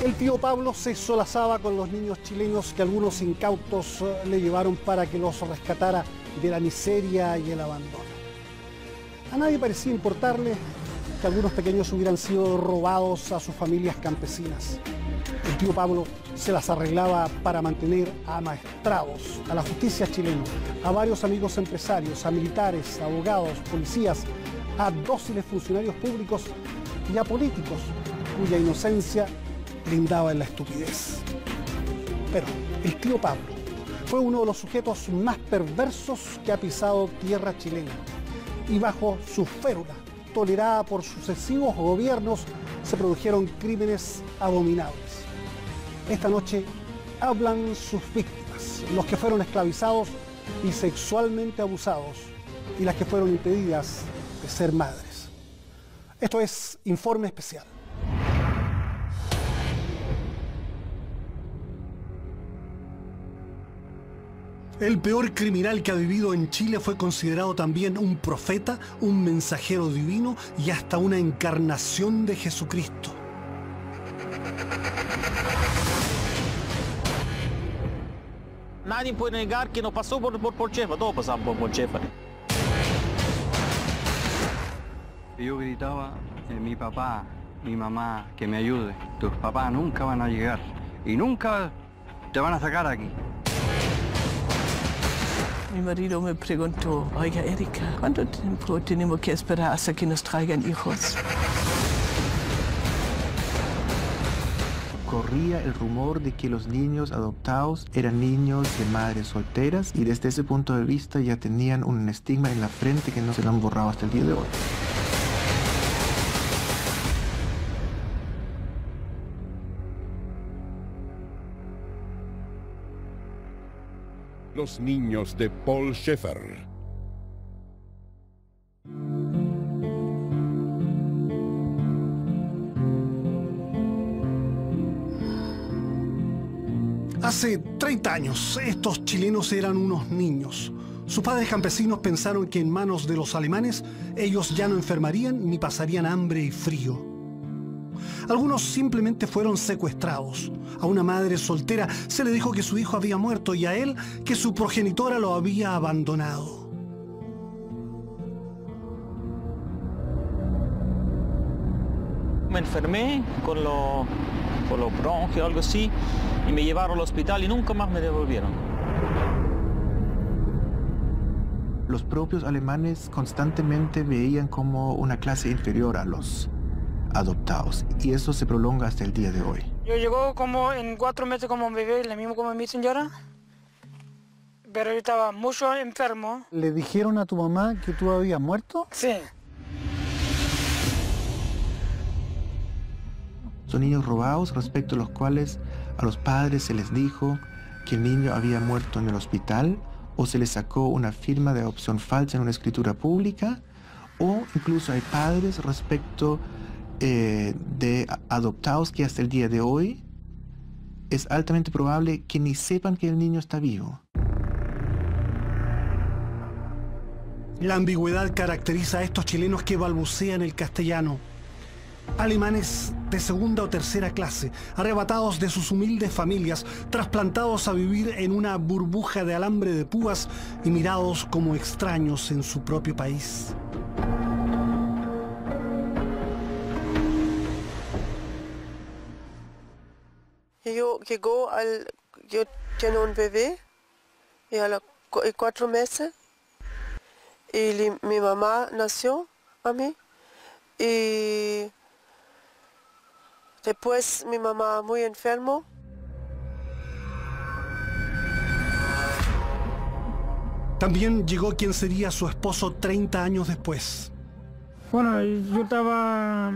El tío Pablo se solazaba con los niños chilenos que algunos incautos le llevaron para que los rescatara de la miseria y el abandono. A nadie parecía importarle que algunos pequeños hubieran sido robados a sus familias campesinas. El tío Pablo se las arreglaba para mantener amaestrados a la justicia chilena, a varios amigos empresarios, a militares, a abogados, policías, a dóciles funcionarios públicos y a políticos cuya inocencia lindaba en la estupidez. Pero el tío Pablo fue uno de los sujetos más perversos que ha pisado tierra chilena, y bajo su férula, tolerada por sucesivos gobiernos, se produjeron crímenes abominables. Esta noche hablan sus víctimas, los que fueron esclavizados y sexualmente abusados, y las que fueron impedidas de ser madres. Esto es Informe Especial. El peor criminal que ha vivido en Chile fue considerado también un profeta, un mensajero divino y hasta una encarnación de Jesucristo. Nadie puede negar que no pasó por Chefa, todos pasamos por Chefa. Yo gritaba, mi papá, mi mamá, que me ayude. Tus papás nunca van a llegar y nunca te van a sacar aquí. Mi marido me preguntó, oiga, Erika, ¿cuánto tiempo tenemos que esperar hasta que nos traigan hijos? Corría el rumor de que los niños adoptados eran niños de madres solteras y desde ese punto de vista ya tenían un estigma en la frente que no se lo han borrado hasta el día de hoy. Los niños de Paul Schaeffer. Hace 30 años, estos chilenos eran unos niños. Sus padres campesinos pensaron que en manos de los alemanes ellos ya no enfermarían ni pasarían hambre y frío. Algunos simplemente fueron secuestrados. A una madre soltera se le dijo que su hijo había muerto y a él que su progenitora lo había abandonado. Me enfermé con los bronquios o algo así y me llevaron al hospital y nunca más me devolvieron. Los propios alemanes constantemente veían como una clase inferior a los adoptados y eso se prolonga hasta el día de hoy. Yo llegó como en 4 meses como un bebé, la misma como mi señora, pero yo estaba mucho enfermo. ¿Le dijeron a tu mamá que tú habías muerto? Sí. Son niños robados respecto a los cuales a los padres se les dijo que el niño había muerto en el hospital o se les sacó una firma de adopción falsa en una escritura pública, o incluso hay padres respecto de adoptados que hasta el día de hoy es altamente probable que ni sepan que el niño está vivo. La ambigüedad caracteriza a estos chilenos que balbucean el castellano. Alemanes de segunda o tercera clase, arrebatados de sus humildes familias, trasplantados a vivir en una burbuja de alambre de púas y mirados como extraños en su propio país. Yo tenía un bebé y a los 4 meses y mi mamá nació a mí y después mi mamá muy enfermo. También llegó quien sería su esposo 30 años después. Bueno, yo estaba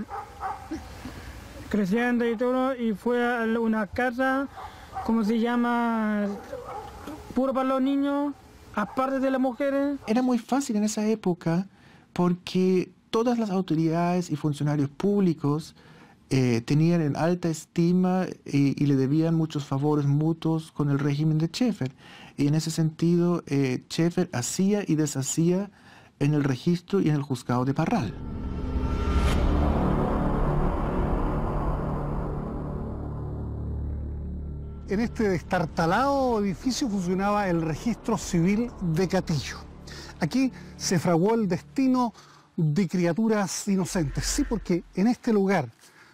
creciendo y todo, y fue a una casa, ¿cómo se llama? Puro para los niños, aparte de las mujeres. Era muy fácil en esa época porque todas las autoridades y funcionarios públicos tenían en alta estima y le debían muchos favores mutuos con el régimen de Schaeffer. Y en ese sentido, Schaeffer hacía y deshacía en el registro y en el juzgado de Parral. en este destartalado edificio funcionaba el registro civil de Catillo. Aquí se fraguó el destino de criaturas inocentes. Sí, porque en este lugar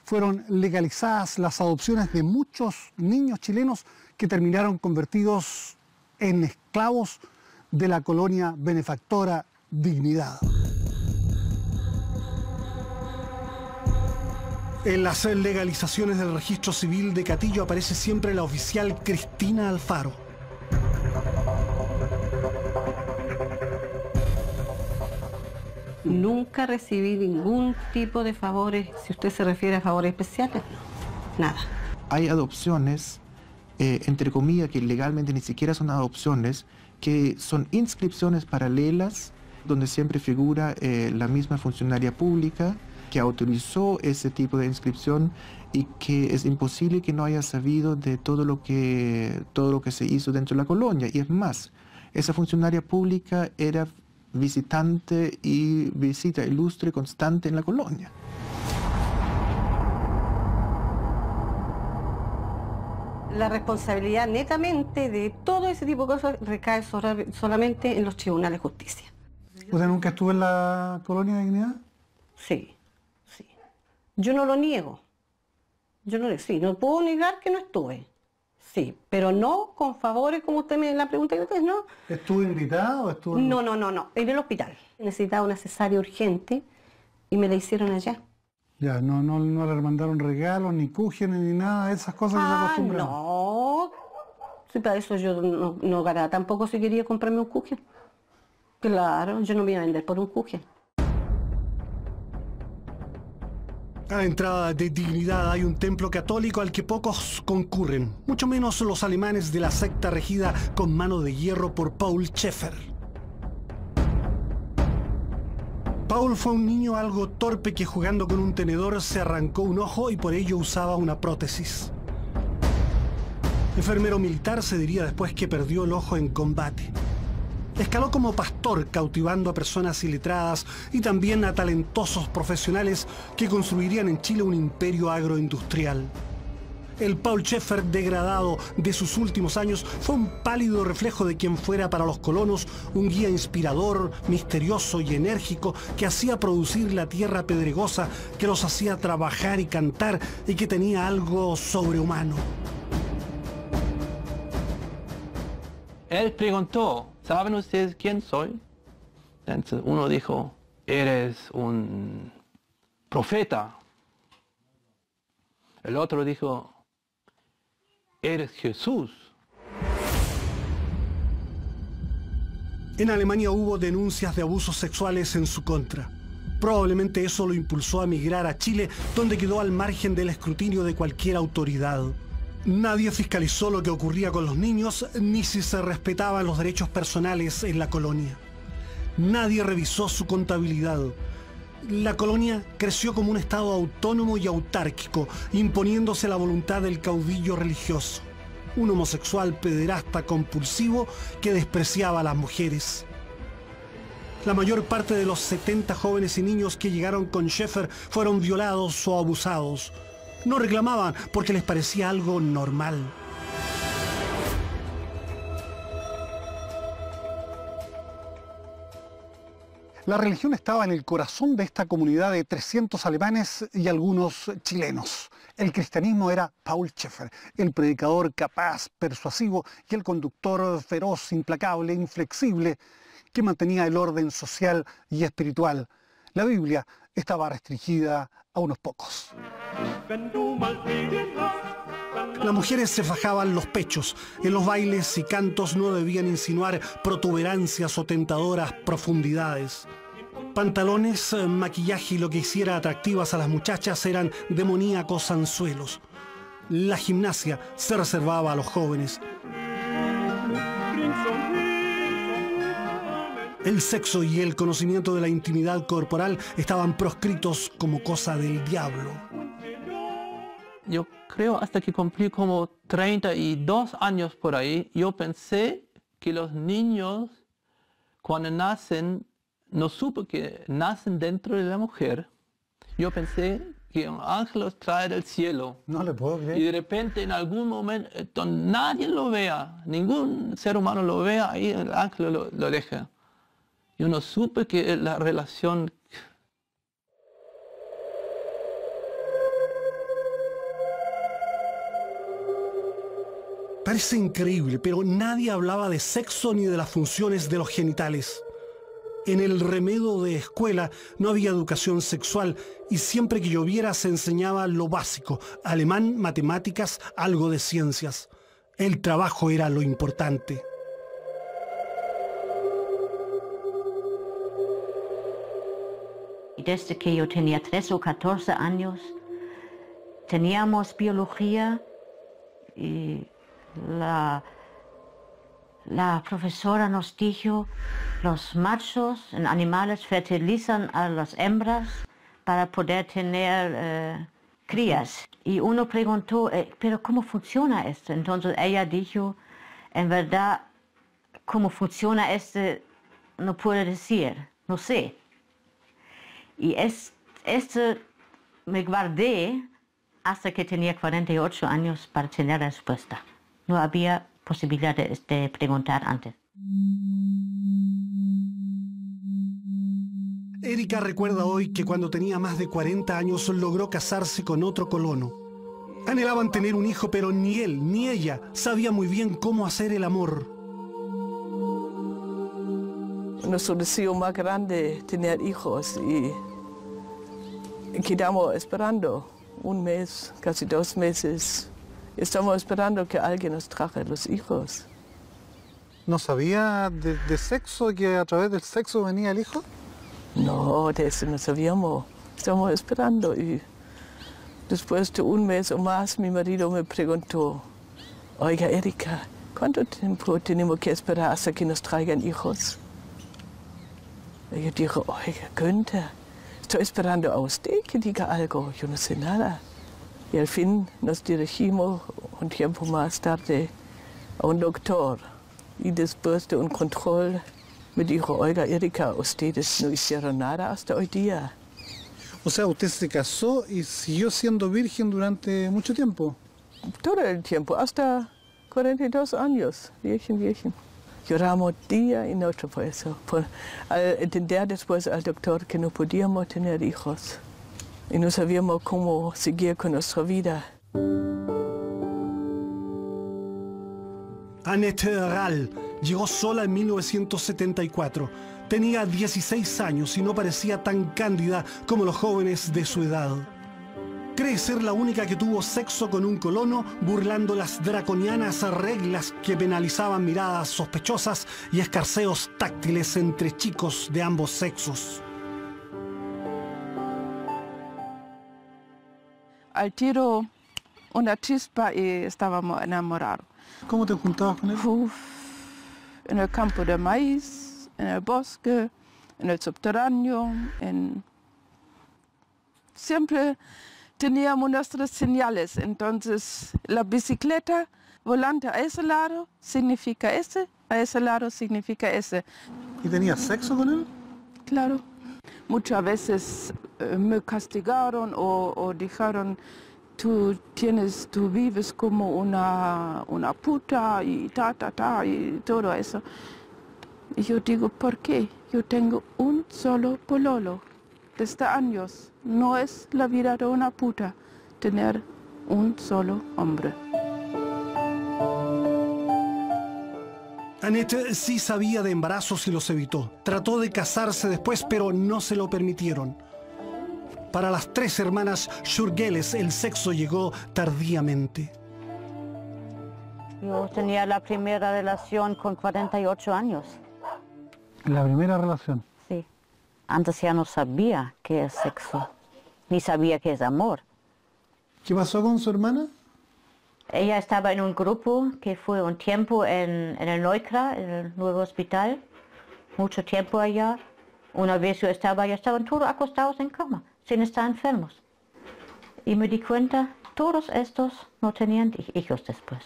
fueron legalizadas las adopciones de muchos niños chilenos que terminaron convertidos en esclavos de la colonia benefactora Dignidad. En las legalizaciones del registro civil de Catillo aparece siempre la oficial Cristina Alfaro. Nunca recibí ningún tipo de favores, si usted se refiere a favores especiales, no, nada. Hay adopciones, entre comillas, que legalmente ni siquiera son adopciones, que son inscripciones paralelas, donde siempre figura la misma funcionaria pública que autorizó ese tipo de inscripción y que es imposible que no haya sabido de todo lo que se hizo dentro de la colonia. Y es más, esa funcionaria pública era visitante y visita ilustre constante en la colonia. La responsabilidad netamente de todo ese tipo de cosas recae solamente en los tribunales de justicia. ¿Usted nunca estuvo en la colonia de Dignidad? Sí, sí. Yo no lo niego. Sí, no puedo negar que no estuve. Sí, pero no con favores como usted me la pregunta que usted, ¿no? ¿Estuvo invitada o estuvo...? No, en el hospital. Necesitaba una cesárea urgente y me la hicieron allá. Ya, no le mandaron regalos, ni cúgenes, ni nada de esas cosas que se acostumbran. No. Sí, para eso yo no ganaba tampoco si quería comprarme un cujen. Claro, yo no me iba a vender por un cujen. A la entrada de Dignidad hay un templo católico al que pocos concurren, mucho menos los alemanes de la secta regida con mano de hierro por Paul Schaeffer. Paul fue un niño algo torpe que jugando con un tenedor se arrancó un ojo y por ello usaba una prótesis. Enfermero militar, se diría después que perdió el ojo en combate. Escaló como pastor, cautivando a personas iletradas y también a talentosos profesionales que construirían en Chile un imperio agroindustrial. El Paul Schaeffer degradado de sus últimos años fue un pálido reflejo de quien fuera para los colonos un guía inspirador, misterioso y enérgico que hacía producir la tierra pedregosa, que los hacía trabajar y cantar y que tenía algo sobrehumano. Él preguntó, ¿saben ustedes quién soy? Entonces uno dijo, eres un profeta. El otro dijo, eres Jesús. En Alemania hubo denuncias de abusos sexuales en su contra. Probablemente eso lo impulsó a migrar a Chile, donde quedó al margen del escrutinio de cualquier autoridad. Nadie fiscalizó lo que ocurría con los niños, ni si se respetaban los derechos personales en la colonia. Nadie revisó su contabilidad. La colonia creció como un estado autónomo y autárquico, imponiéndose la voluntad del caudillo religioso, un homosexual pederasta compulsivo que despreciaba a las mujeres. La mayor parte de los 70 jóvenes y niños que llegaron con Schaeffer fueron violados o abusados. No reclamaban porque les parecía algo normal. La religión estaba en el corazón de esta comunidad de 300 alemanes y algunos chilenos. El cristianismo era Paul Schaeffer, el predicador capaz, persuasivo y el conductor feroz, implacable, inflexible, que mantenía el orden social y espiritual. La Biblia estaba restringida a unos pocos. Las mujeres se fajaban los pechos. En los bailes y cantos no debían insinuar protuberancias o tentadoras profundidades. Pantalones, maquillaje y lo que hiciera atractivas a las muchachas eran demoníacos anzuelos. La gimnasia se reservaba a los jóvenes. El sexo y el conocimiento de la intimidad corporal estaban proscritos como cosa del diablo. Yo creo hasta que cumplí como 32 años por ahí, yo pensé que los niños cuando nacen, no supe que nacen dentro de la mujer. Yo pensé que un ángel los trae del cielo. No le puedo creer. Y de repente en algún momento nadie lo vea, ningún ser humano lo vea, ahí el ángel lo deja. Yo no supe que la relación... Parece increíble, pero nadie hablaba de sexo ni de las funciones de los genitales. En el remedo de escuela no había educación sexual y siempre que lloviera se enseñaba lo básico, alemán, matemáticas, algo de ciencias. El trabajo era lo importante. Desde que yo tenía 13 o 14 años, teníamos biología y la profesora nos dijo, los machos en animales fertilizan a las hembras para poder tener crías. Y uno preguntó, ¿pero cómo funciona esto? Entonces ella dijo, en verdad, ¿cómo funciona esto? No puedo decir, no sé. Y esto me guardé hasta que tenía 48 años para tener respuesta. No había posibilidad de preguntar antes. Erika recuerda hoy que cuando tenía más de 40 años logró casarse con otro colono. Anhelaban tener un hijo, pero ni él ni ella sabía muy bien cómo hacer el amor. Nuestro deseo más grande es tener hijos y quedamos esperando un mes, casi 2 meses. Estamos esperando que alguien nos traiga los hijos. ¿No sabía de sexo, que a través del sexo venía el hijo? No, de eso no sabíamos. Estamos esperando y después de un mes o más mi marido me preguntó, oiga Erika, ¿cuánto tiempo tenemos que esperar hasta que nos traigan hijos? Y yo digo, oiga Günther, estoy esperando a usted que diga algo, yo no sé nada. Y al fin nos dirigimos un tiempo más tarde a un doctor. Y después de un control me dijo, oiga Erika, ustedes no hicieron nada hasta hoy día. O sea, usted se casó y siguió siendo virgen durante mucho tiempo. Todo el tiempo, hasta 42 años, virgen. Lloramos día y noche por eso, al entender después al doctor que no podíamos tener hijos. Y no sabíamos cómo seguir con nuestra vida. Annette Ral llegó sola en 1974. Tenía 16 años y no parecía tan cándida como los jóvenes de su edad. Cree ser la única que tuvo sexo con un colono, burlando las draconianas reglas que penalizaban miradas sospechosas y escarceos táctiles entre chicos de ambos sexos. Al tiro una chispa y estábamos enamorados. ¿Cómo te juntabas con él? En el campo de maíz, en el bosque, en el subterráneo. Siempre teníamos nuestras señales. Entonces, la bicicleta, volante a ese lado significa ese, a ese lado significa ese. ¿Y tenías sexo con él? Claro. Muchas veces me castigaron o dijeron, tú vives como una puta y y todo eso. Y yo digo, ¿por qué? Yo tengo un solo pololo desde años. No es la vida de una puta tener un solo hombre. Annette sí sabía de embarazos y los evitó. Trató de casarse después, pero no se lo permitieron. Para las 3 hermanas Schurgeles, el sexo llegó tardíamente. Yo tenía la primera relación con 48 años. ¿La primera relación? Sí. Antes ya no sabía qué es sexo, ni sabía qué es amor. ¿Qué pasó con su hermana? Ella estaba en un grupo que fue un tiempo en el Neukra, en el nuevo hospital, mucho tiempo allá. Una vez yo estaba allá, estaban todos acostados en cama, sin estar enfermos. Y me di cuenta, todos estos no tenían hijos después.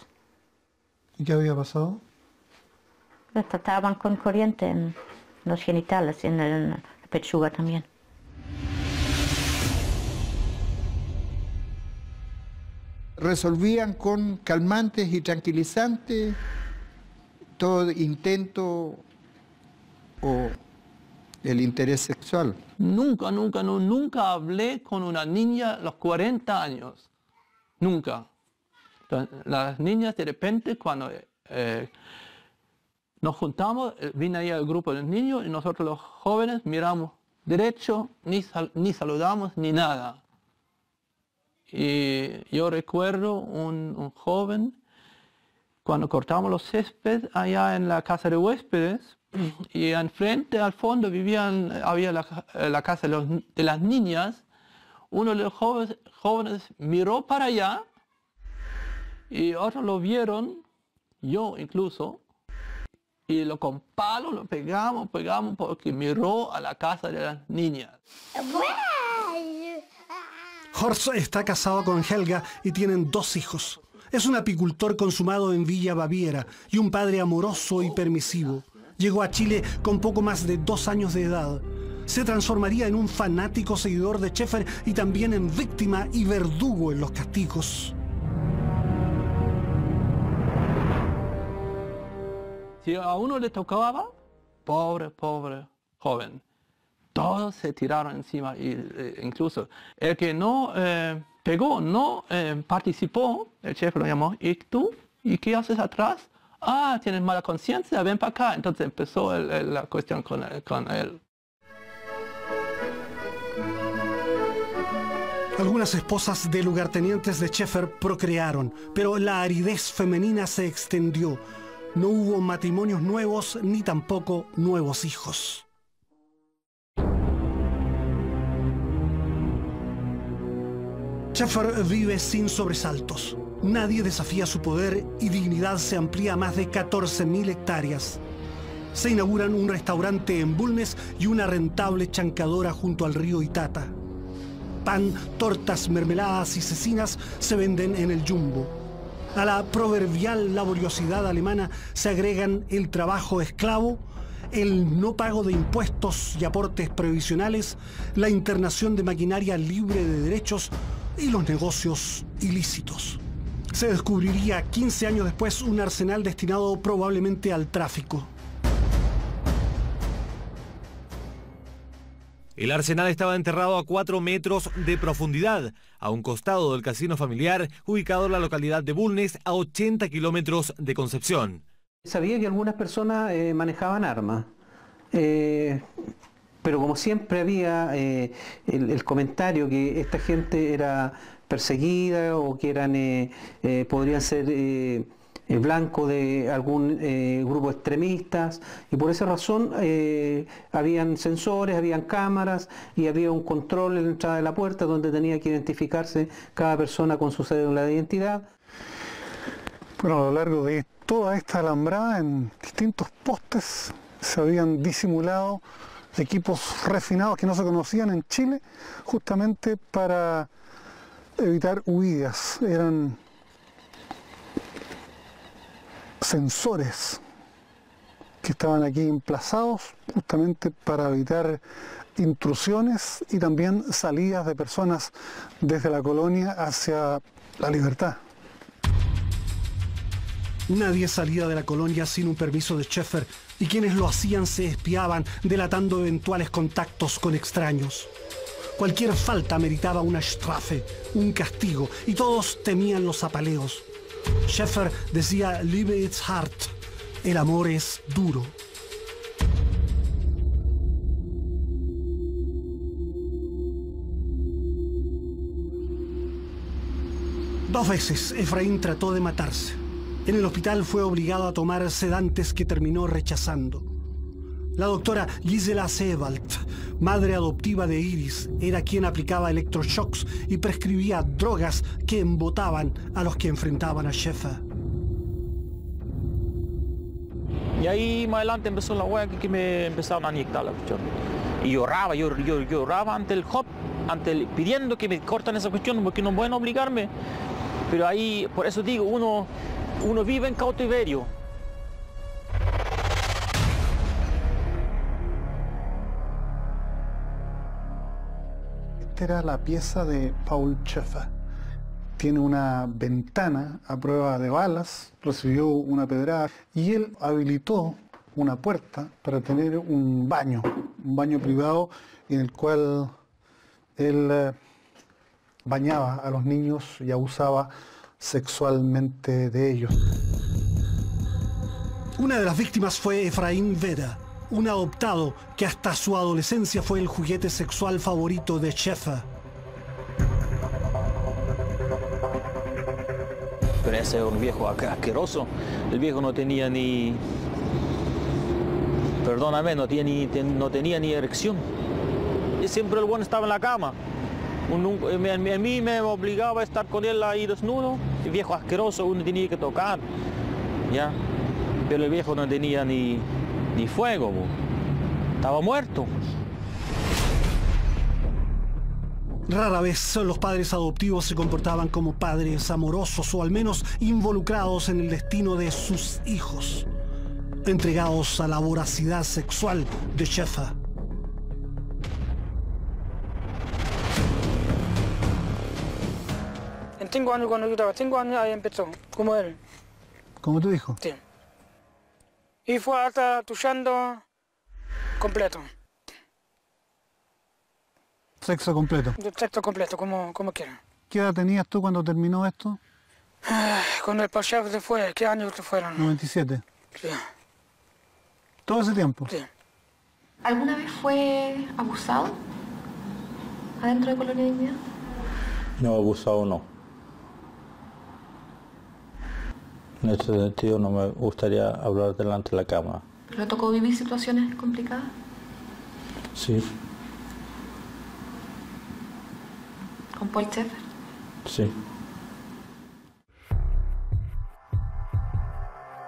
¿Y qué había pasado? Les trataban con corriente en los genitales, en la pechuga también. resolvían con calmantes y tranquilizantes todo intento o el interés sexual. Nunca hablé con una niña a los 40 años. Nunca. Las niñas de repente cuando nos juntamos, viene ahí el grupo de niños y nosotros los jóvenes miramos derecho, ni saludamos ni nada. Y yo recuerdo un joven, cuando cortamos los césped allá en la casa de huéspedes, y enfrente, al fondo, había la casa de las niñas. Uno de los jóvenes miró para allá y otros lo vieron, yo incluso, y con palo lo pegamos porque miró a la casa de las niñas. Horst está casado con Helga y tienen 2 hijos. Es un apicultor consumado en Villa Baviera y un padre amoroso y permisivo. Llegó a Chile con poco más de 2 años de edad. Se transformaría en un fanático seguidor de Schäfer y también en víctima y verdugo en los castigos. Si a uno le tocaba, pobre joven, todos se tiraron encima, incluso el que no pegó, no participó, el Schäfer lo llamó, ¿y tú? ¿Y qué haces atrás? Ah, tienes mala conciencia, ven para acá. Entonces empezó la cuestión con él. Algunas esposas de lugartenientes de Schäfer procrearon, pero la aridez femenina se extendió. No hubo matrimonios nuevos ni tampoco nuevos hijos. Schäfer vive sin sobresaltos. Nadie desafía su poder y dignidad se amplía a más de 14.000 hectáreas. Se inauguran un restaurante en Bulnes y una rentable chancadora junto al río Itata. Pan, tortas, mermeladas y cecinas se venden en el Jumbo. A la proverbial laboriosidad alemana se agregan el trabajo esclavo, el no pago de impuestos y aportes previsionales, la internación de maquinaria libre de derechos y los negocios ilícitos. Se descubriría 15 años después un arsenal destinado probablemente al tráfico. El arsenal estaba enterrado a 4 metros de profundidad, a un costado del casino familiar, ubicado en la localidad de Bulnes, a 80 kilómetros de Concepción. Sabía que algunas personas manejaban armas, pero como siempre había el comentario que esta gente era perseguida o que podrían ser blanco de algún grupo extremistas, y por esa razón habían sensores, habían cámaras y había un control en la entrada de la puerta donde tenía que identificarse cada persona con su cédula de identidad. Bueno, a lo largo de toda esta alambrada, en distintos postes, se habían disimulado equipos refinados que no se conocían en Chile, justamente para evitar huidas. Eran sensores que estaban aquí emplazados justamente para evitar intrusiones y también salidas de personas desde la colonia hacia la libertad. Nadie salía de la colonia sin un permiso de Schäfer y quienes lo hacían se espiaban, delatando eventuales contactos con extraños. Cualquier falta meritaba una Strafe, un castigo, y todos temían los apaleos. Schäfer decía, Liebe ist hart, el amor es duro. Dos veces Efraín trató de matarse. En el hospital fue obligado a tomar sedantes que terminó rechazando. La doctora Gisela Sebald, madre adoptiva de Iris, era quien aplicaba electroshocks y prescribía drogas que embotaban a los que enfrentaban a Schäfer. Y ahí más adelante empezó la hueá que me empezaron a inyectar la cuestión. Y lloraba, yo lloraba ante el HOP, pidiendo que me cortan esa cuestión porque no pueden obligarme. Pero ahí, por eso digo, uno vive en cautiverio. Esta era la pieza de Paul Schäfer. tiene una ventana a prueba de balas, recibió una pedrada y él habilitó una puerta para tener un baño privado en el cual él bañaba a los niños y abusaba sexualmente de ellos. Una de las víctimas fue Efraín Vera, un adoptado que hasta su adolescencia fue el juguete sexual favorito de Sheffer. Pero ese es un viejo asqueroso. El viejo no tenía ni... Perdóname, no tenía ni erección. Y siempre el bueno estaba en la cama. A mí me obligaba a estar con él ahí desnudo. El viejo asqueroso, uno tenía que tocar. ¿Ya? Pero el viejo no tenía ni fuego. Estaba muerto. Rara vez los padres adoptivos se comportaban como padres amorosos o al menos involucrados en el destino de sus hijos, entregados a la voracidad sexual de Sheffer. En 5 años, cuando yo estaba 5 años, ahí empezó, como él. ¿Cómo tu dijo? Sí. Y fue hasta tuchando completo. Sexo completo. Sexo completo, como quiera. ¿Qué edad tenías tú cuando terminó esto? Cuando el Polchef se fue, ¿qué años se fueron? 97. Sí. ¿Todo ese tiempo? Sí. ¿Alguna vez fue abusado adentro de Colonia Dignidad? No, abusado no. En ese sentido no me gustaría hablar delante de la cámara. ¿Le tocó vivir situaciones complicadas? Sí. ¿Con Paul Sheffer? Sí.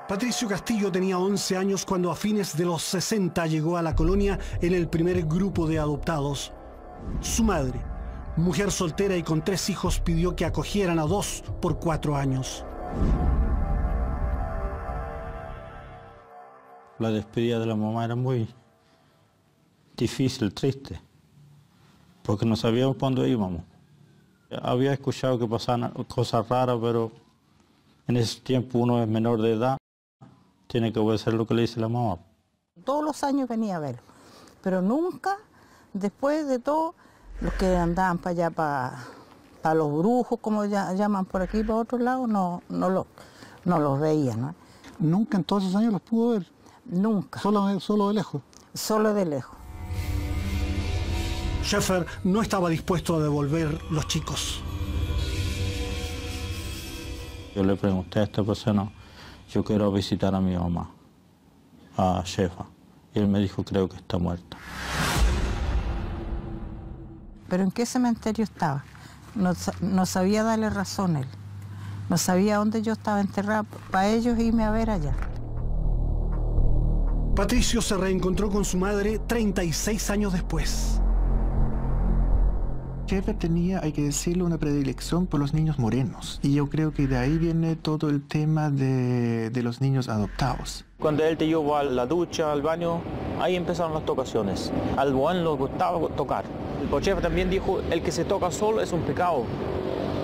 Patricio Castillo tenía 11 años cuando a fines de los 60 llegó a la colonia en el primer grupo de adoptados. Su madre, mujer soltera y con 3 hijos, pidió que acogieran a 2 por 4 años. La despedida de la mamá era muy difícil, triste, porque no sabíamos para dónde íbamos. Había escuchado que pasaban cosas raras, pero en ese tiempo uno es menor de edad, tiene que obedecer lo que le dice la mamá. Todos los años venía a verlo, pero nunca, después de todo, los que andaban para allá, para los brujos, como llaman por aquí, para otros lados, no los veía, ¿no? ¿Nunca en todos esos años los pudo ver? Nunca. ¿Solo de lejos? Solo de lejos. Sheffer no estaba dispuesto a devolver los chicos. Yo le pregunté a esta persona, yo quiero visitar a mi mamá, a Sheffer, y él me dijo, creo que está muerta. ¿Pero en qué cementerio estaba? No sabía darle razón él. No sabía dónde yo estaba enterrada para ellos irme a ver allá. Patricio se reencontró con su madre 36 años después. Sheffer tenía, hay que decirlo, una predilección por los niños morenos. Y yo creo que de ahí viene todo el tema de los niños adoptados. Cuando él te llevó a la ducha, al baño, ahí empezaron las tocaciones. Al buen le gustaba tocar. El Polchef también dijo, el que se toca solo es un pecado.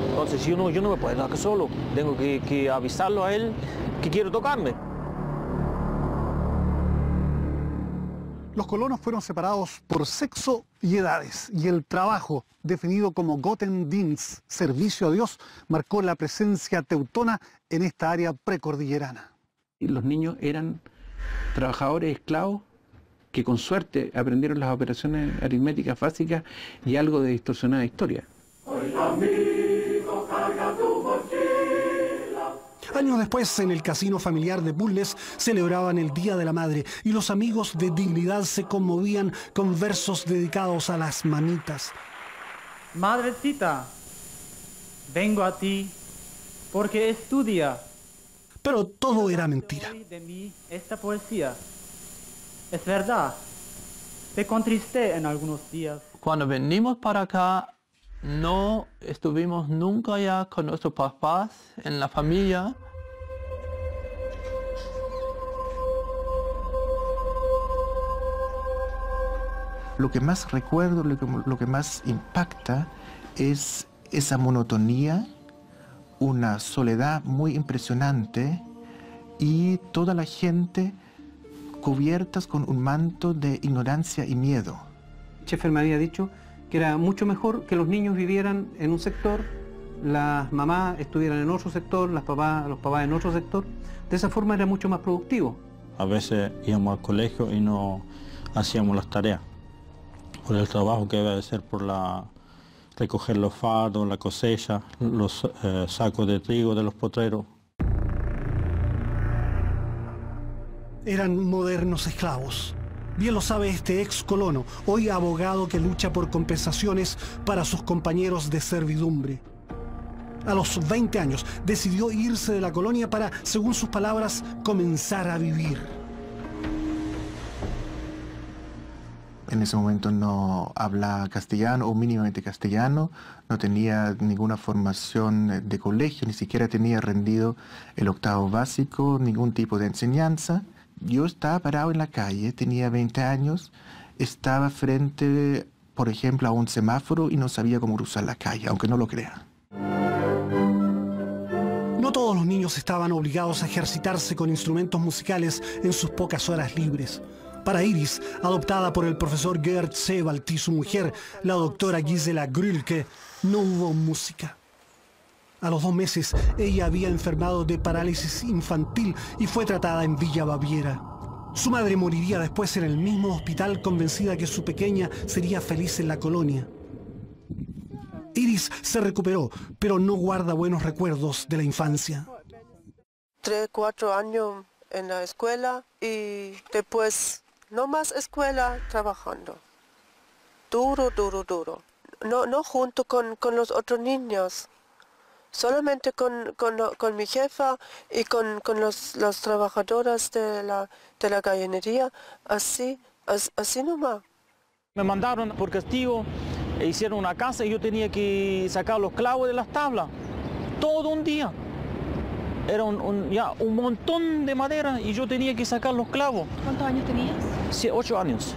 Entonces yo no me puedo tocar solo. Tengo que avisarlo a él que quiero tocarme. Los colonos fueron separados por sexo y edades, y el trabajo, definido como Gottesdienst, servicio a Dios, marcó la presencia teutona en esta área precordillerana. Los niños eran trabajadores esclavos que con suerte aprendieron las operaciones aritméticas básicas y algo de distorsionada historia. Años después, en el casino familiar de Bulnes, celebraban el Día de la Madre y los amigos de Dignidad se conmovían con versos dedicados a las mamitas. Madrecita, vengo a ti porque es tu día. Pero todo era mentira. De mí esta poesía. Es verdad, te contristé en algunos días. Cuando venimos para acá, no estuvimos nunca ya con nuestros papás en la familia. Lo que más recuerdo, lo que más impacta es esa monotonía una soledad muy impresionante y toda la gente cubiertas con un manto de ignorancia y miedo. Schaeffer me había dicho que era mucho mejor que los niños vivieran en un sector, las mamás estuvieran en otro sector, los papás en otro sector. De esa forma era mucho más productivo. A veces íbamos al colegio y no hacíamos las tareas, por el trabajo que debe ser recoger los fardos, la cosecha, los sacos de trigo de los potreros. Eran modernos esclavos. Bien lo sabe este ex colono, hoy abogado que lucha por compensaciones para sus compañeros de servidumbre. A los 20 años decidió irse de la colonia para, según sus palabras, comenzar a vivir. En ese momento no hablaba castellano o mínimamente castellano, no tenía ninguna formación de colegio, ni siquiera tenía rendido el octavo básico, ningún tipo de enseñanza. Yo estaba parado en la calle, tenía 20 años, estaba frente, por ejemplo, a un semáforo y no sabía cómo cruzar la calle, aunque no lo crea. No todos los niños estaban obligados a ejercitarse con instrumentos musicales en sus pocas horas libres. Para Iris, adoptada por el profesor Gerd Sebald y su mujer, la doctora Gisela Grülke, no hubo música. A los 2 meses, ella había enfermado de parálisis infantil y fue tratada en Villa Baviera. Su madre moriría después en el mismo hospital, convencida que su pequeña sería feliz en la colonia. Iris se recuperó, pero no guarda buenos recuerdos de la infancia. 3, 4 años en la escuela y después no más escuela, trabajando. Duro, duro, duro. No junto con los otros niños. Solamente con mi jefa y con las trabajadoras de la gallinería, así nomás. Me mandaron por castigo, e hicieron una casa y yo tenía que sacar los clavos de las tablas, todo un día. Era un montón de madera y yo tenía que sacar los clavos. ¿Cuántos años tenías? Sí, 8 años.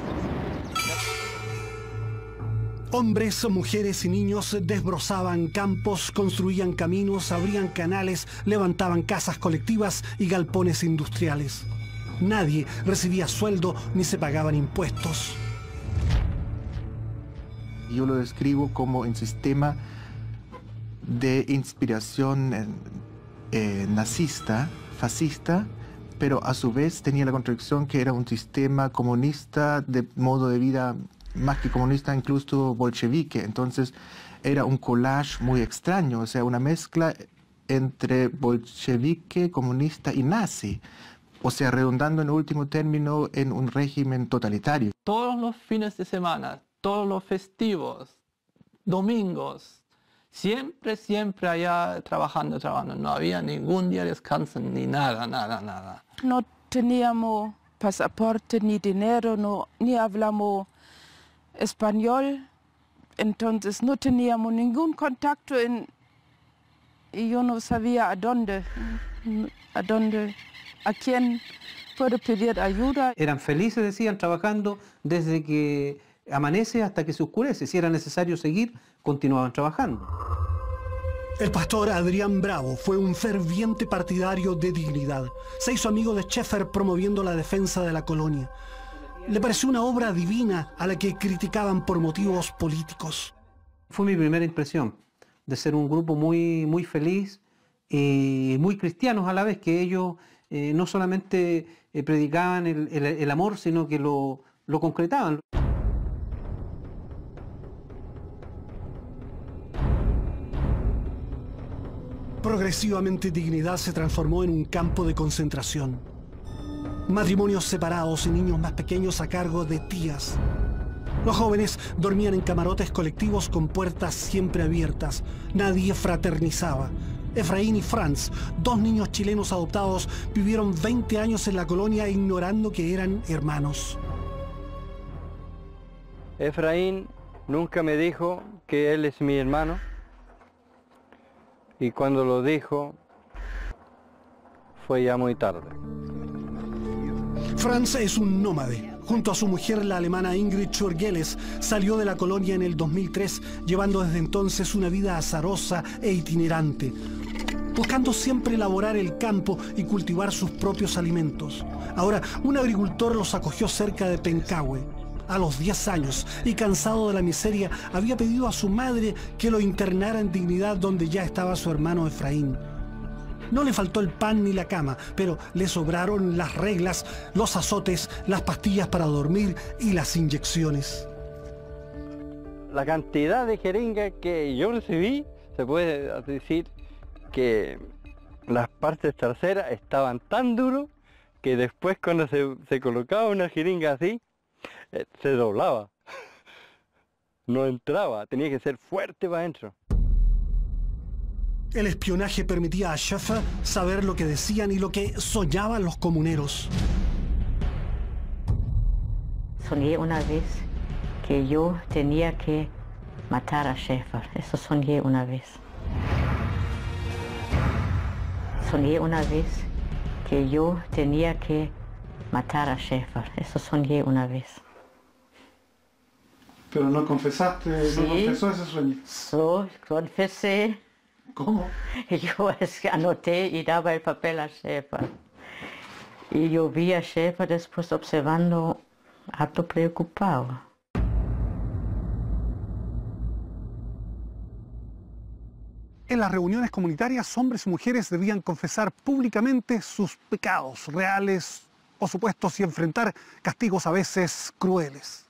Hombres, mujeres y niños desbrozaban campos, construían caminos, abrían canales, levantaban casas colectivas y galpones industriales. Nadie recibía sueldo ni se pagaban impuestos. Yo lo describo como un sistema de inspiración nazista, fascista, pero a su vez tenía la contradicción que era un sistema comunista de modo de vida más que comunista, incluso bolchevique. Entonces era un collage muy extraño, o sea, una mezcla entre bolchevique, comunista y nazi, o sea, redundando en último término en un régimen totalitario. Todos los fines de semana, todos los festivos, domingos, siempre allá trabajando. No había ningún día de descanso, ni nada. No teníamos pasaporte ni dinero, ni hablamos español, entonces no teníamos ningún contacto y yo no sabía a quién puedo pedir ayuda. Eran felices, decían, trabajando desde que amanece hasta que se oscurece. Si era necesario seguir, continuaban trabajando. El pastor Adrián Bravo fue un ferviente partidario de dignidad. Se hizo amigo de Schaeffer promoviendo la defensa de la colonia. Le pareció una obra divina a la que criticaban por motivos políticos. Fue mi primera impresión de ser un grupo muy feliz y muy cristianos a la vez, que ellos no solamente predicaban el amor, sino que lo concretaban. Progresivamente Dignidad se transformó en un campo de concentración. Matrimonios separados y niños más pequeños a cargo de tías. Los jóvenes dormían en camarotes colectivos con puertas siempre abiertas. Nadie fraternizaba. Efraín y Franz, 2 niños chilenos adoptados, vivieron 20 años en la colonia ignorando que eran hermanos. Efraín nunca me dijo que él es mi hermano. Y cuando lo dijo, fue ya muy tarde. Franz es un nómade. Junto a su mujer, la alemana Ingrid Schurgeles, salió de la colonia en el 2003, llevando desde entonces una vida azarosa e itinerante. buscando siempre elaborar el campo y cultivar sus propios alimentos. Ahora, un agricultor los acogió cerca de Pencahue. A los 10 años y cansado de la miseria, había pedido a su madre que lo internara en dignidad donde ya estaba su hermano Efraín. No le faltó el pan ni la cama, pero le sobraron las reglas, los azotes, las pastillas para dormir y las inyecciones. La cantidad de jeringas que yo recibí, se puede decir que las partes traseras estaban tan duros que después cuando se colocaba una jeringa así, se doblaba. No entraba, tenía que ser fuerte para adentro. El espionaje permitía a Schäfer saber lo que decían y lo que soñaban los comuneros. Soñé una vez que yo tenía que matar a Schäfer. Eso soñé una vez. Soñé una vez que yo tenía que matar a Schäfer. Eso soñé una vez. Pero no confesaste, Sí, no confesó ese sueño. Confesé. ¿Cómo? Yo anoté y daba el papel a Schäfer. Y yo vi a Schäfer después observando, harto preocupado. En las reuniones comunitarias, hombres y mujeres debían confesar públicamente sus pecados reales o supuestos y enfrentar castigos a veces crueles.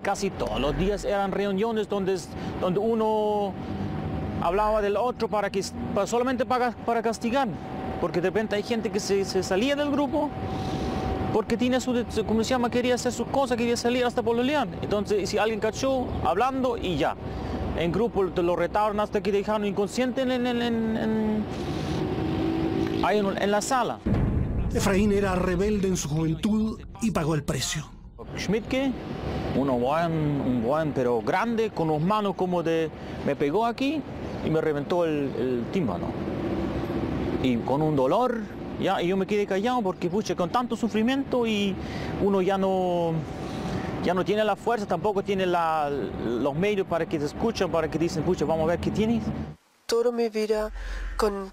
Casi todos los días eran reuniones donde uno hablaba del otro solamente para castigar, porque de repente hay gente que se salía del grupo porque tiene como se llama, quería hacer sus cosas, quería salir hasta pololear. Entonces, si alguien cachó hablando y ya. En grupo lo retaron hasta que dejaron inconsciente en la sala. Efraín era rebelde en su juventud y pagó el precio. Schmidtke, un buen pero grande, con las manos como me pegó aquí y me reventó el tímpano. Y con un dolor, ya, y yo me quedé callado porque, pucha, con tanto sufrimiento y uno ya no tiene la fuerza, tampoco tiene los medios para que te escuchen, para que dicen, pucha, vamos a ver qué tienes. Toda mi vida con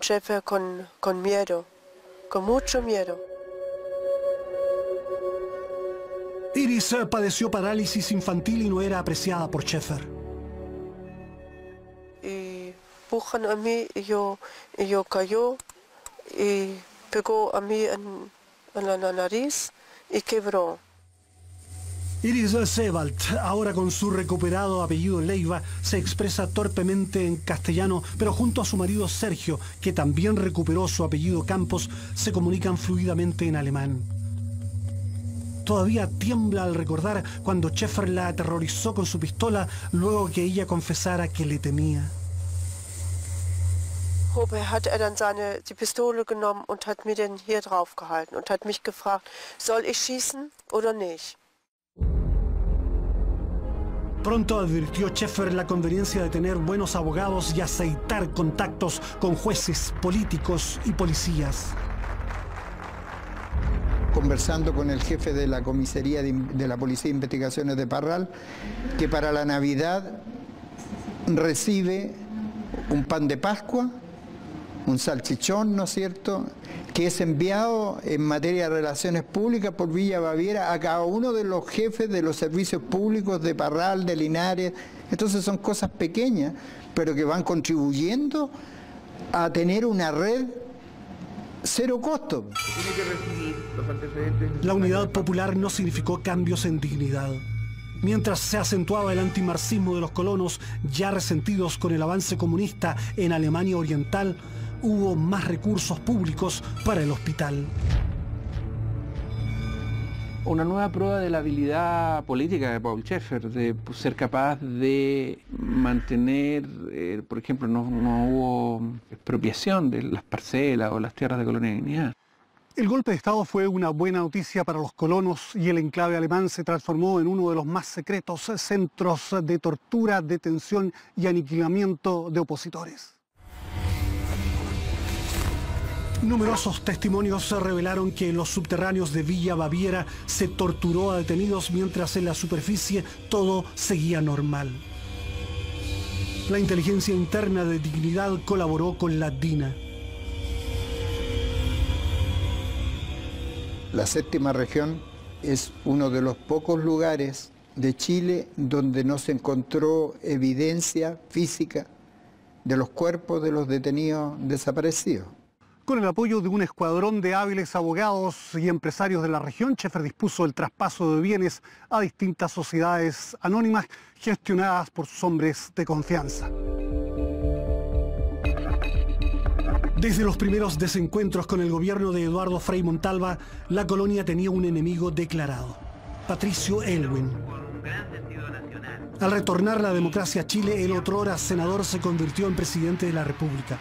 Schäfer, con miedo, con mucho miedo. Iris padeció parálisis infantil y no era apreciada por Schäfer. Y pujan a mí y yo cayó y pegó a mí en la nariz y quebró. Iris Sebald, ahora con su recuperado apellido Leiva, se expresa torpemente en castellano, pero junto a su marido Sergio, que también recuperó su apellido Campos, se comunican fluidamente en alemán. Todavía tiembla al recordar cuando Schäfer la aterrorizó con su pistola luego que ella confesara que le temía. Hat dann die Pistole genommen und hat mir den hier drauf gehalten und hat mich gefragt, soll ich schießen oder nicht? Pronto advirtió Schäfer la conveniencia de tener buenos abogados y aceitar contactos con jueces, políticos y policías. Conversando con el jefe de la comisaría de la Policía de Investigaciones de Parral, que para la Navidad recibe un pan de Pascua, un salchichón, ¿no es cierto?, que es enviado en materia de relaciones públicas por Villa Baviera a cada uno de los jefes de los servicios públicos de Parral, de Linares. Entonces son cosas pequeñas, pero que van contribuyendo a tener una red cero costo. La unidad popular no significó cambios en dignidad. Mientras se acentuaba el antimarxismo de los colonos, ya resentidos con el avance comunista en Alemania Oriental, hubo más recursos públicos para el hospital. Una nueva prueba de la habilidad política de Paul Schäfer, de ser capaz de mantener, por ejemplo, no hubo expropiación de las parcelas o las tierras de Colonia Dignidad. El golpe de Estado fue una buena noticia para los colonos y el enclave alemán se transformó en uno de los más secretos centros de tortura, detención y aniquilamiento de opositores. Numerosos testimonios revelaron que en los subterráneos de Villa Baviera se torturó a detenidos mientras en la superficie todo seguía normal. La inteligencia interna de Dignidad colaboró con la DINA. La séptima región es uno de los pocos lugares de Chile donde no se encontró evidencia física de los cuerpos de los detenidos desaparecidos. Con el apoyo de un escuadrón de hábiles abogados y empresarios de la región, Schaeffer dispuso el traspaso de bienes a distintas sociedades anónimas gestionadas por sus hombres de confianza. Desde los primeros desencuentros con el gobierno de Eduardo Frei Montalva, la colonia tenía un enemigo declarado, Patricio Aylwin. Al retornar la democracia a Chile, el otrora senador se convirtió en presidente de la República.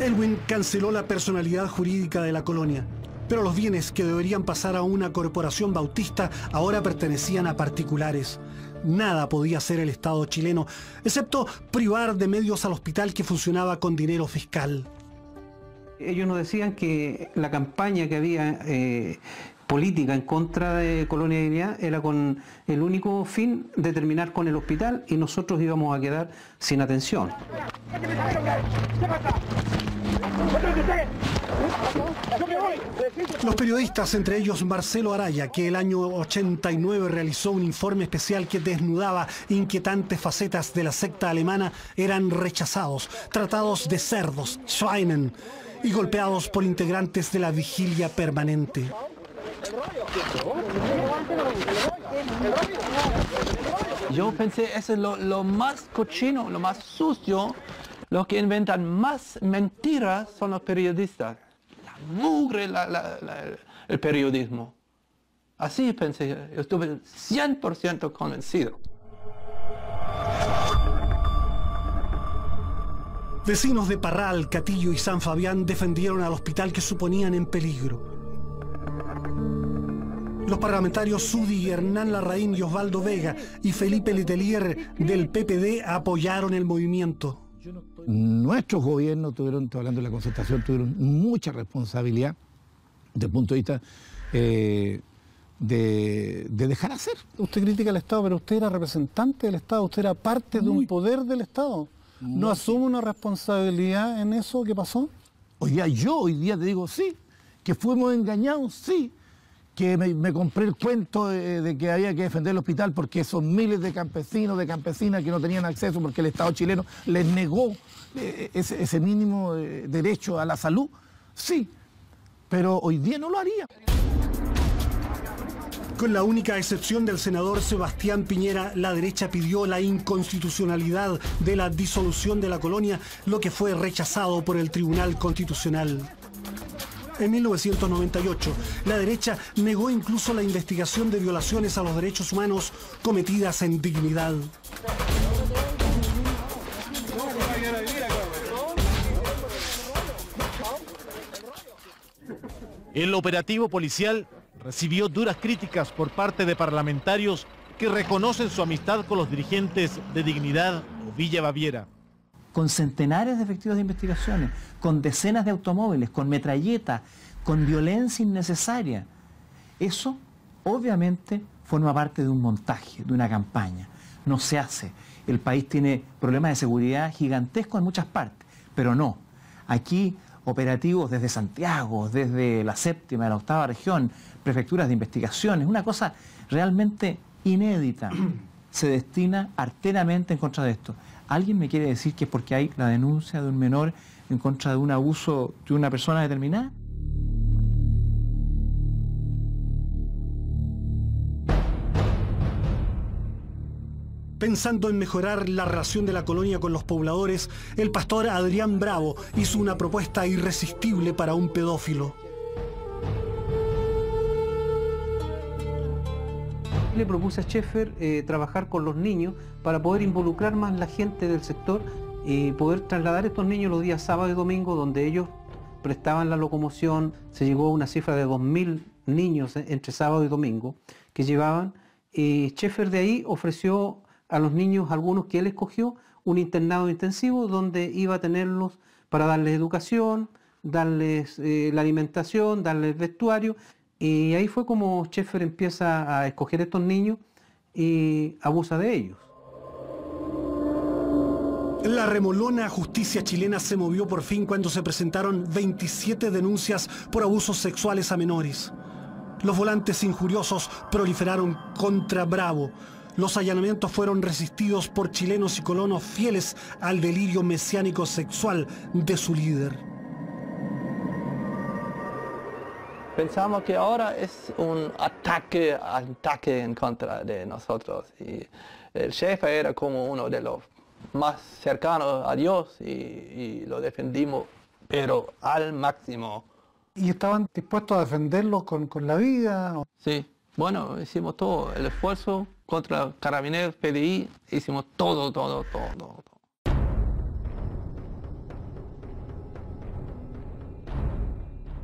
Aylwin canceló la personalidad jurídica de la colonia, pero los bienes que deberían pasar a una corporación bautista ahora pertenecían a particulares. Nada podía hacer el Estado chileno, excepto privar de medios al hospital que funcionaba con dinero fiscal. Ellos nos decían que la campaña que había política en contra de Colonia Dignidad era con el único fin de terminar con el hospital y nosotros íbamos a quedar sin atención. Los periodistas, entre ellos Marcelo Araya, que el año 89 realizó un informe especial que desnudaba inquietantes facetas de la secta alemana, eran rechazados, tratados de cerdos, Schweinen, y golpeados por integrantes de la vigilia permanente. Yo pensé, eso es lo más cochino, lo más sucio. Los que inventan más mentiras son los periodistas. La mugre, el periodismo. Así pensé, yo estuve 100% convencido. Vecinos de Parral, Catillo y San Fabián defendieron al hospital que suponían en peligro. Los parlamentarios Sudi, Hernán Larraín y Osvaldo Vega y Felipe Letelier del PPD apoyaron el movimiento. Nuestros gobiernos tuvieron, estoy hablando de la concertación, tuvieron mucha responsabilidad desde el punto de vista de dejar hacer. Usted critica al Estado, pero usted era representante del Estado, usted era parte de un poder del Estado. ¿No asume una responsabilidad en eso que pasó? Hoy día te digo sí, que fuimos engañados, sí, que me compré el cuento de que había que defender el hospital porque son miles de campesinos, de campesinas que no tenían acceso porque el Estado chileno les negó ese mínimo derecho a la salud, sí, pero hoy día no lo haría. Con la única excepción del senador Sebastián Piñera, la derecha pidió la inconstitucionalidad de la disolución de la colonia, lo que fue rechazado por el Tribunal Constitucional. En 1998, la derecha negó incluso la investigación de violaciones a los derechos humanos cometidas en Dignidad. El operativo policial recibió duras críticas por parte de parlamentarios que reconocen su amistad con los dirigentes de Dignidad o Villa Baviera. Con centenares de efectivos de investigaciones, con decenas de automóviles, con metralletas, con violencia innecesaria. Eso, obviamente, forma parte de un montaje, de una campaña. No se hace. El país tiene problemas de seguridad gigantescos en muchas partes, pero no. Aquí, operativos desde Santiago, desde la séptima, la octava región, prefecturas de investigaciones, una cosa realmente inédita, se destina arteramente en contra de esto. ¿Alguien me quiere decir que es porque hay la denuncia de un menor en contra de un abuso de una persona determinada? Pensando en mejorar la relación de la colonia con los pobladores, el pastor Adrián Bravo hizo una propuesta irresistible para un pedófilo. Le propuse a Schaeffer trabajar con los niños para poder involucrar más la gente del sector y poder trasladar a estos niños los días sábado y domingo donde ellos prestaban la locomoción. Se llegó a una cifra de 2000 niños entre sábado y domingo que llevaban. Y Schaeffer de ahí ofreció a los niños, algunos que él escogió, un internado intensivo donde iba a tenerlos para darles educación, darles la alimentación, darles vestuario. Y ahí fue como Schaeffer empieza a escoger estos niños y abusa de ellos. La remolona justicia chilena se movió por fin cuando se presentaron 27 denuncias por abusos sexuales a menores. Los volantes injuriosos proliferaron contra Bravo. Los allanamientos fueron resistidos por chilenos y colonos fieles al delirio mesiánico sexual de su líder. Pensamos que ahora es un ataque en contra de nosotros. Y el jefe era como uno de los más cercanos a Dios y lo defendimos, pero al máximo. ¿Y estaban dispuestos a defenderlo con la vida? Sí, bueno, hicimos todo, el esfuerzo contra Carabineros, PDI, hicimos todo.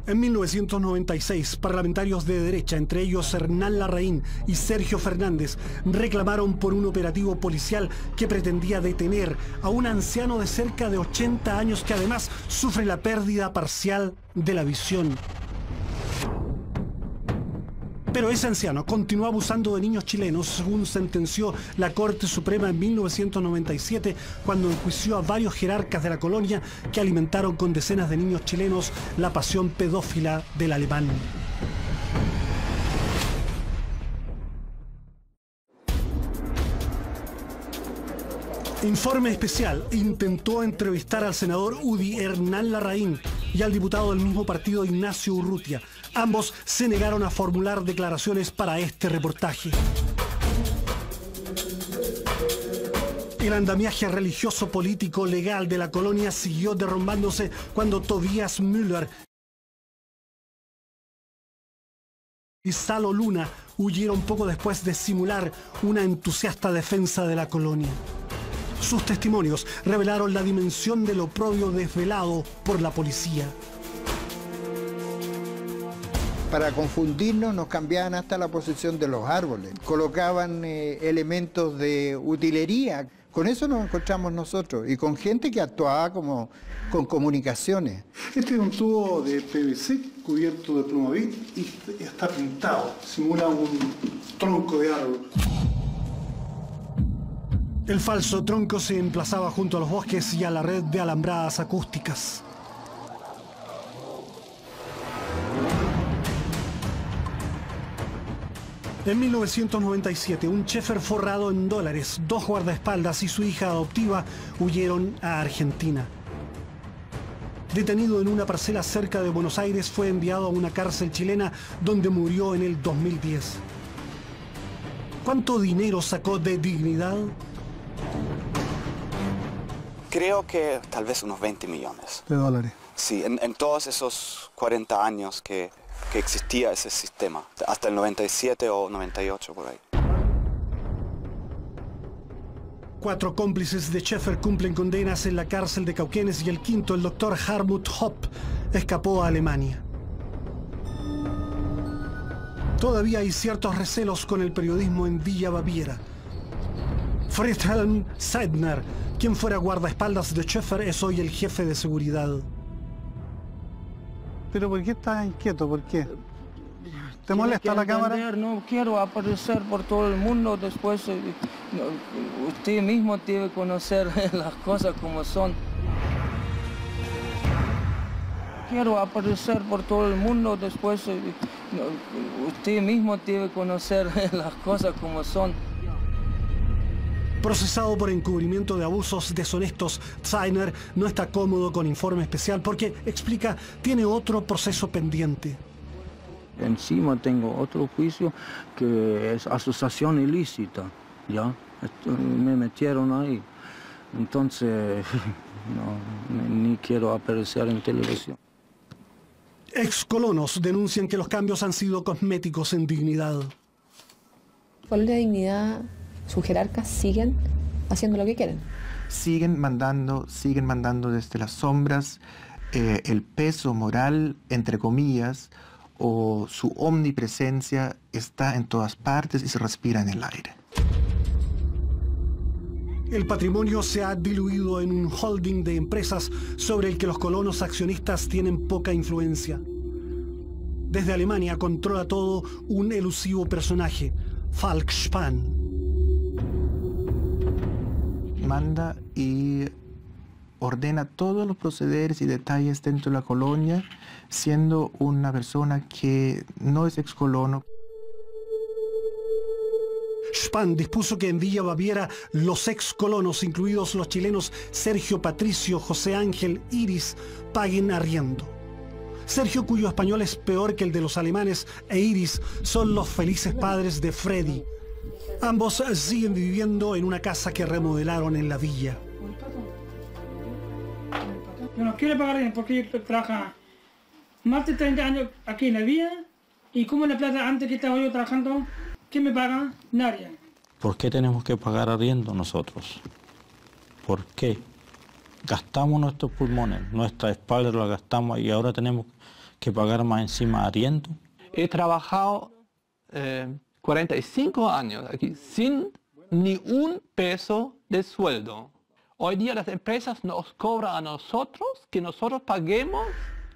En 1996, parlamentarios de derecha, entre ellos Hernán Larraín y Sergio Fernández, reclamaron por un operativo policial que pretendía detener a un anciano de cerca de 80 años que además sufre la pérdida parcial de la visión. Pero ese anciano continuó abusando de niños chilenos, según sentenció la Corte Suprema en 1997, cuando enjuició a varios jerarcas de la colonia que alimentaron con decenas de niños chilenos la pasión pedófila del alemán. Informe Especial intentó entrevistar al senador UDI Hernán Larraín y al diputado del mismo partido Ignacio Urrutia. Ambos se negaron a formular declaraciones para este reportaje. El andamiaje religioso, político, legal de la colonia siguió derrumbándose cuando Tobias Müller y Salo Luna huyeron poco después de simular una entusiasta defensa de la colonia. Sus testimonios revelaron la dimensión del oprobio desvelado por la policía. Para confundirnos nos cambiaban hasta la posición de los árboles, colocaban elementos de utilería. Con eso nos encontramos nosotros y con gente que actuaba como con comunicaciones. Este es un tubo de PVC cubierto de plumavit y está pintado, simula un tronco de árbol. El falso tronco se emplazaba junto a los bosques y a la red de alambradas acústicas. En 1997, un chofer forrado en dólares, 2 guardaespaldas y su hija adoptiva huyeron a Argentina. Detenido en una parcela cerca de Buenos Aires, fue enviado a una cárcel chilena donde murió en el 2010. ¿Cuánto dinero sacó de Dignidad? Creo que tal vez unos 20 millones. ¿De dólares? Sí, en todos esos 40 años que existía ese sistema, hasta el 97 o 98 por ahí. 4 cómplices de Schäfer cumplen condenas en la cárcel de Cauquenes y el quinto, el doctor Hartmut Hopp, escapó a Alemania. Todavía hay ciertos recelos con el periodismo en Villa Baviera. Friedhelm Seidner, quien fuera guardaespaldas de Schäfer, es hoy el jefe de seguridad. ¿Pero por qué estás inquieto? ¿Por qué? ¿Te molesta la cámara? No quiero aparecer por todo el mundo, después usted mismo debe conocer las cosas como son. Quiero aparecer por todo el mundo, después usted mismo debe conocer las cosas como son. Procesado por encubrimiento de abusos deshonestos, Seidner no está cómodo con Informe Especial porque, explica, tiene otro proceso pendiente. Encima tengo otro juicio que es asociación ilícita, ¿ya? Me metieron ahí, entonces ni quiero aparecer en televisión. Excolonos denuncian que los cambios han sido cosméticos en Dignidad. Colonia Dignidad, sus jerarcas siguen haciendo lo que quieren. Siguen mandando desde las sombras el peso moral, entre comillas, o su omnipresencia está en todas partes y se respira en el aire. El patrimonio se ha diluido en un holding de empresas sobre el que los colonos accionistas tienen poca influencia. Desde Alemania controla todo un elusivo personaje, Falk Spahn. Manda y ordena todos los procederes y detalles dentro de la colonia, siendo una persona que no es excolono. Spahn dispuso que en Villa Baviera los ex colonos, incluidos los chilenos Sergio Patricio, José Ángel, Iris, paguen arriendo. Sergio, cuyo español es peor que el de los alemanes, e Iris son los felices padres de Freddy. Ambos siguen viviendo en una casa que remodelaron en la villa. Yo no quiero pagar bien porque yo trabajo más de 30 años aquí en la villa, y como la plata antes que estaba yo trabajando, ¿quién me paga? Nadie. ¿Por qué tenemos que pagar arriendo nosotros? ¿Por qué? Gastamos nuestros pulmones, nuestra espalda la gastamos y ahora tenemos que pagar más encima arriendo. He trabajado 45 años aquí sin ni un peso de sueldo. Hoy día las empresas nos cobran a nosotros que nosotros paguemos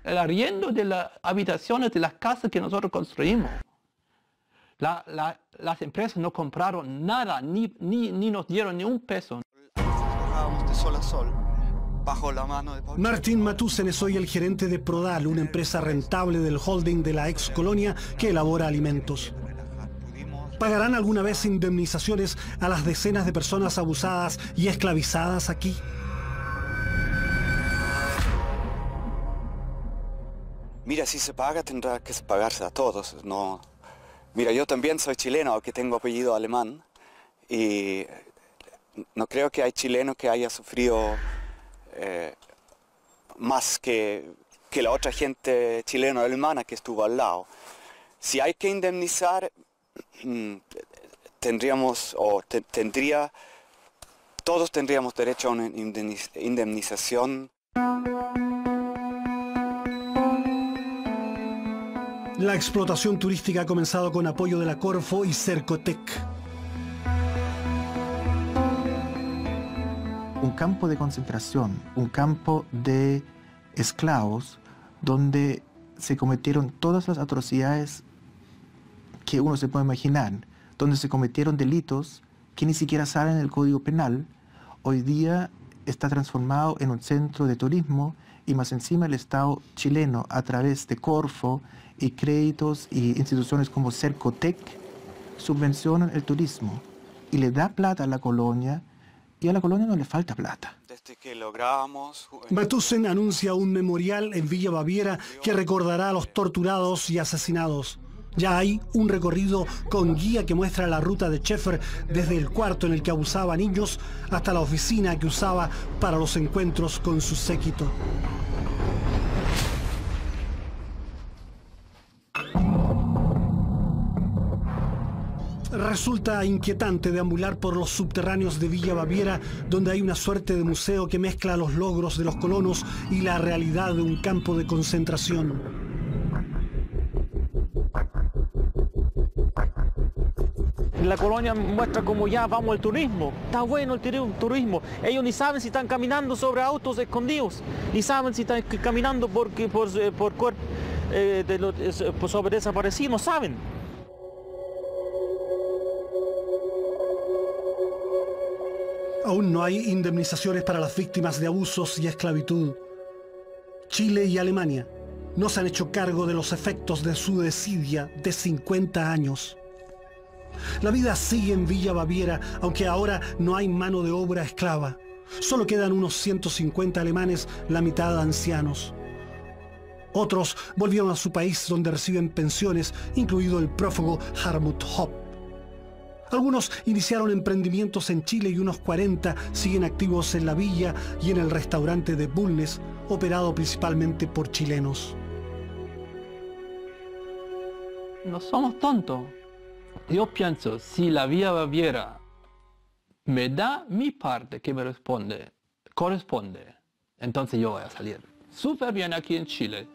el arriendo de las habitaciones de las casas que nosotros construimos. Las empresas no compraron nada, ni nos dieron ni un peso. Trabajábamos de sol a sol, bajo la mano de Paul. Martin Matussen es hoy el gerente de Prodal, una empresa rentable del holding de la ex colonia que elabora alimentos. ¿Pagarán alguna vez indemnizaciones a las decenas de personas abusadas y esclavizadas aquí? Mira, si se paga tendrá que pagarse a todos, no. Mira, yo también soy chileno, aunque tengo apellido alemán, y no creo que hay chileno que haya sufrido más que la otra gente chileno-alemana que estuvo al lado. Si hay que indemnizar, todos tendríamos derecho a una indemnización. La explotación turística ha comenzado con apoyo de la Corfo y Cercotec. Un campo de concentración, un campo de esclavos, donde se cometieron todas las atrocidades que uno se puede imaginar, donde se cometieron delitos que ni siquiera salen en el Código Penal. Hoy día está transformado en un centro de turismo y más encima el Estado chileno, a través de Corfo y créditos y instituciones como Cercotec, subvencionan el turismo y le da plata a la colonia, y a la colonia no le falta plata. Desde que logramos... Matussen anuncia un memorial en Villa Baviera que recordará a los torturados y asesinados. Ya hay un recorrido con guía que muestra la ruta de Schäfer desde el cuarto en el que abusaba a niños hasta la oficina que usaba para los encuentros con su séquito. Resulta inquietante deambular por los subterráneos de Villa Baviera, donde hay una suerte de museo que mezcla los logros de los colonos y la realidad de un campo de concentración. La colonia muestra como ya vamos al turismo. Está bueno el turismo. Ellos ni saben si están caminando sobre autos escondidos, ni saben si están caminando sobre desaparecidos, no saben. Aún no hay indemnizaciones para las víctimas de abusos y esclavitud. Chile y Alemania no se han hecho cargo de los efectos de su desidia de 50 años. La vida sigue en Villa Baviera, aunque ahora no hay mano de obra esclava. Solo quedan unos 150 alemanes, la mitad ancianos. Otros volvieron a su país donde reciben pensiones, incluido el prófugo Hartmut Hopp. Algunos iniciaron emprendimientos en Chile y unos 40 siguen activos en la villa y en el restaurante de Bulnes, operado principalmente por chilenos. No somos tontos. Yo pienso, si la Villa Baviera me da mi parte que me corresponde, entonces yo voy a salir súper bien aquí en Chile.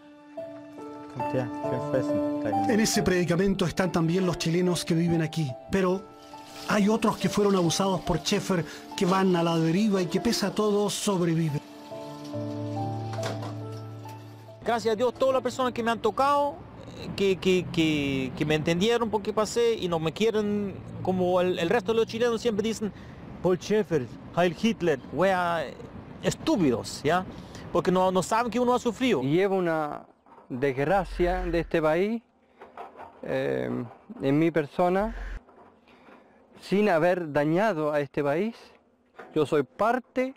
En ese predicamento están también los chilenos que viven aquí, pero hay otros que fueron abusados por Schäfer, que van a la deriva y que pese a todo sobreviven. Gracias a Dios, todas las personas que me han tocado, que me entendieron por qué pasé y no me quieren como el resto de los chilenos siempre dicen Paul Schäfer, Heil Hitler, wea, estúpidos, ¿ya? Porque no saben que uno ha sufrido. Llevo una desgracia de este país en mi persona, sin haber dañado a este país. Yo soy parte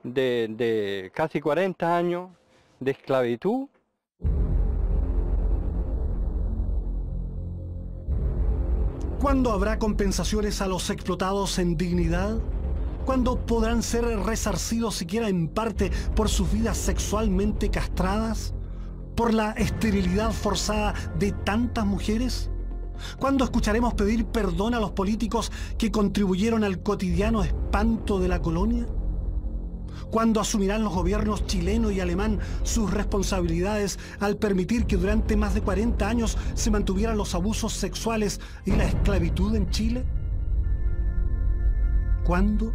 de casi 40 años de esclavitud. ¿Cuándo habrá compensaciones a los explotados en dignidad? ¿Cuándo podrán ser resarcidos siquiera en parte por sus vidas sexualmente castradas? ¿Por la esterilidad forzada de tantas mujeres? ¿Cuándo escucharemos pedir perdón a los políticos que contribuyeron al cotidiano espanto de la colonia? ¿Cuándo asumirán los gobiernos chileno y alemán sus responsabilidades al permitir que durante más de 40 años se mantuvieran los abusos sexuales y la esclavitud en Chile? ¿Cuándo?